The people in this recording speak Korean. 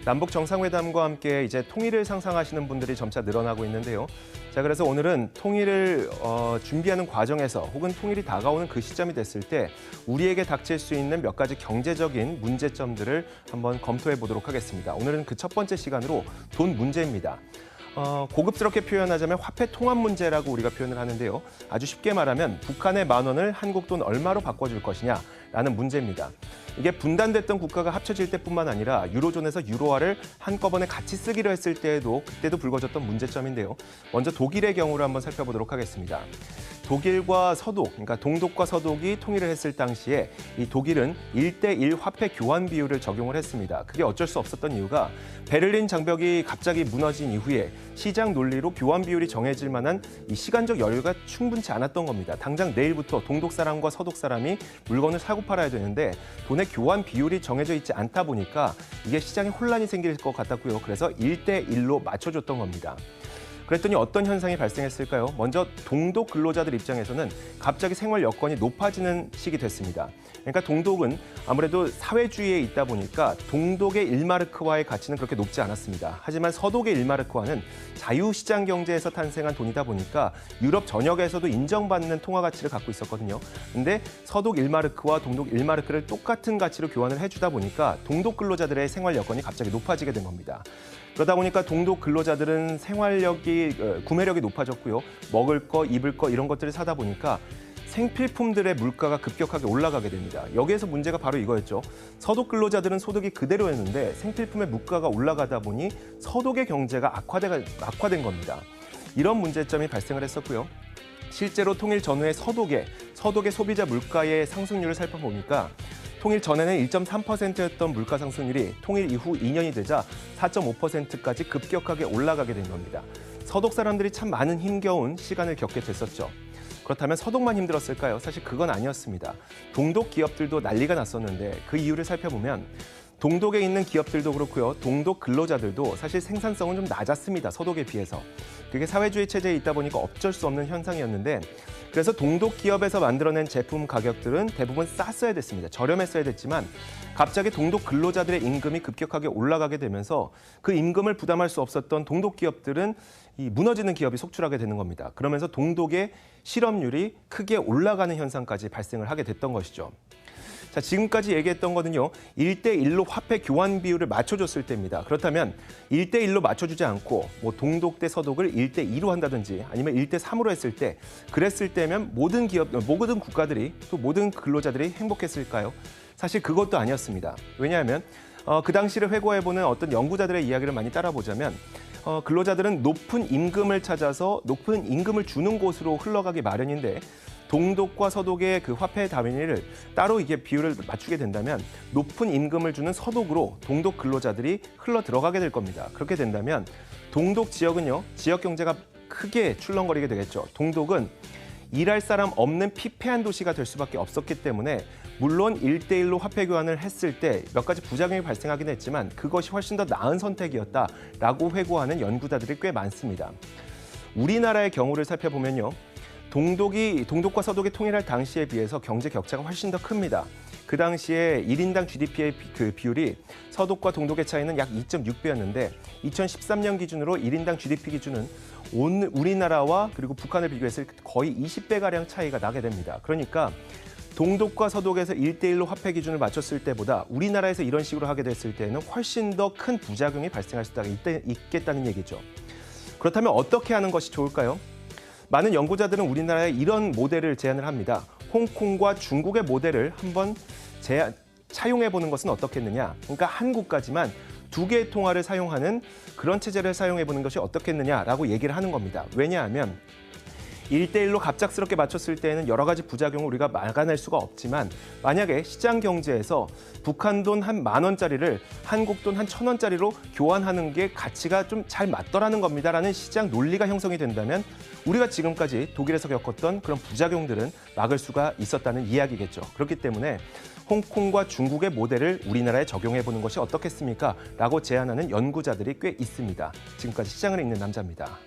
남북 정상회담과 함께 이제 통일을 상상하시는 분들이 점차 늘어나고 있는데요. 자, 그래서 오늘은 통일을 준비하는 과정에서 혹은 통일이 다가오는 그 시점이 됐을 때 우리에게 닥칠 수 있는 몇 가지 경제적인 문제점들을 한번 검토해 보도록 하겠습니다. 오늘은 그 첫 번째 시간으로 돈 문제입니다. 고급스럽게 표현하자면 화폐 통합 문제라고 우리가 표현을 하는데요. 아주 쉽게 말하면 북한의 10,000원을 한국 돈 얼마로 바꿔줄 것이냐라는 문제입니다. 이게 분단됐던 국가가 합쳐질 때뿐만 아니라 유로존에서 유로화를 한꺼번에 같이 쓰기로 했을 때에도 그때도 불거졌던 문제점인데요. 먼저 독일의 경우를 한번 살펴보도록 하겠습니다. 독일과 서독, 그러니까 동독과 서독이 통일을 했을 당시에 이 독일은 1대1 화폐 교환 비율을 적용을 했습니다. 그게 어쩔 수 없었던 이유가 베를린 장벽이 갑자기 무너진 이후에 시장 논리로 교환 비율이 정해질 만한 이 시간적 여유가 충분치 않았던 겁니다. 당장 내일부터 동독 사람과 서독 사람이 물건을 사고 팔아야 되는데 돈의 교환 비율이 정해져 있지 않다 보니까 이게 시장에 혼란이 생길 것 같았고요. 그래서 1대1로 맞춰줬던 겁니다. 그랬더니 어떤 현상이 발생했을까요? 먼저 동독 근로자들 입장에서는 갑자기 생활 여건이 높아지는 시기 됐습니다. 그러니까 동독은 아무래도 사회주의에 있다 보니까 동독의 1마르크화의 가치는 그렇게 높지 않았습니다. 하지만 서독의 1마르크화는 자유시장 경제에서 탄생한 돈이다 보니까 유럽 전역에서도 인정받는 통화 가치를 갖고 있었거든요. 근데 서독 1마르크와 동독 1마르크를 똑같은 가치로 교환을 해주다 보니까 동독 근로자들의 생활 여건이 갑자기 높아지게 된 겁니다. 그러다 보니까 동독 근로자들은 구매력이 높아졌고요. 먹을 거, 입을 거 이런 것들을 사다 보니까 생필품들의 물가가 급격하게 올라가게 됩니다. 여기에서 문제가 바로 이거였죠. 서독 근로자들은 소득이 그대로였는데 생필품의 물가가 올라가다 보니 서독의 경제가 악화된 겁니다. 이런 문제점이 발생을 했었고요. 실제로 통일 전후의 서독의 소비자 물가의 상승률을 살펴보니까 통일 전에는 1.3%였던 물가 상승률이 통일 이후 2년이 되자 4.5%까지 급격하게 올라가게 된 겁니다. 서독 사람들이 참 많은 힘겨운 시간을 겪게 됐었죠. 그렇다면 서독만 힘들었을까요? 사실 그건 아니었습니다. 동독 기업들도 난리가 났었는데 그 이유를 살펴보면 동독에 있는 기업들도 그렇고요. 동독 근로자들도 사실 생산성은 좀 낮았습니다. 서독에 비해서. 그게 사회주의 체제에 있다 보니까 어쩔 수 없는 현상이었는데 그래서 동독 기업에서 만들어낸 제품 가격들은 대부분 쌌어야 됐습니다. 저렴했어야 됐지만 갑자기 동독 근로자들의 임금이 급격하게 올라가게 되면서 그 임금을 부담할 수 없었던 동독 기업들은 이 무너지는 기업이 속출하게 되는 겁니다. 그러면서 동독의 실업률이 크게 올라가는 현상까지 발생을 하게 됐던 것이죠. 자, 지금까지 얘기했던 거는요. 1대1로 화폐 교환 비율을 맞춰줬을 때입니다. 그렇다면 1대1로 맞춰주지 않고 동독 대 서독을 1대2로 한다든지 아니면 1대3으로 했을 때 그랬을 때면 모든 국가들이 또 모든 근로자들이 행복했을까요? 사실 그것도 아니었습니다. 왜냐하면 그 당시를 회고해보는 어떤 연구자들의 이야기를 많이 따라보자면 근로자들은 높은 임금을 찾아서 높은 임금을 주는 곳으로 흘러가기 마련인데 동독과 서독의 그 화폐 단위를 따로 이게 비율을 맞추게 된다면 높은 임금을 주는 서독으로 동독 근로자들이 흘러 들어가게 될 겁니다. 그렇게 된다면 동독 지역은요, 지역 경제가 크게 출렁거리게 되겠죠. 동독은 일할 사람 없는 피폐한 도시가 될 수밖에 없었기 때문에 물론 1대1로 화폐 교환을 했을 때 몇 가지 부작용이 발생하긴 했지만 그것이 훨씬 더 나은 선택이었다라고 회고하는 연구자들이 꽤 많습니다. 우리나라의 경우를 살펴보면요. 동독과 서독이 통일할 당시에 비해서 경제 격차가 훨씬 더 큽니다. 그 당시에 1인당 GDP의 그 비율이 서독과 동독의 차이는 약 2.6배였는데 2013년 기준으로 1인당 GDP 기준은 우리나라와 그리고 북한을 비교했을 때 거의 20배가량 차이가 나게 됩니다. 그러니까 동독과 서독에서 1대1로 화폐 기준을 맞췄을 때보다 우리나라에서 이런 식으로 하게 됐을 때는 훨씬 더 큰 부작용이 발생할 수 있겠다는 얘기죠. 그렇다면 어떻게 하는 것이 좋을까요? 많은 연구자들은 우리나라에 이런 모델을 제안을 합니다. 홍콩과 중국의 모델을 한번 차용해보는 것은 어떻겠느냐. 그러니까 한 국가지만 두 개의 통화를 사용하는 그런 체제를 사용해보는 것이 어떻겠느냐라고 얘기를 하는 겁니다. 왜냐하면 1대1로 갑작스럽게 맞췄을 때에는 여러 가지 부작용을 우리가 막아낼 수가 없지만 만약에 시장 경제에서 북한 돈 한 10,000원짜리를 한국 돈 한 1,000원짜리로 교환하는 게 가치가 좀 잘 맞더라는 겁니다라는 시장 논리가 형성이 된다면 우리가 지금까지 독일에서 겪었던 그런 부작용들은 막을 수가 있었다는 이야기겠죠. 그렇기 때문에 홍콩과 중국의 모델을 우리나라에 적용해보는 것이 어떻겠습니까? 라고 제안하는 연구자들이 꽤 있습니다. 지금까지 시장을 읽는 남자입니다.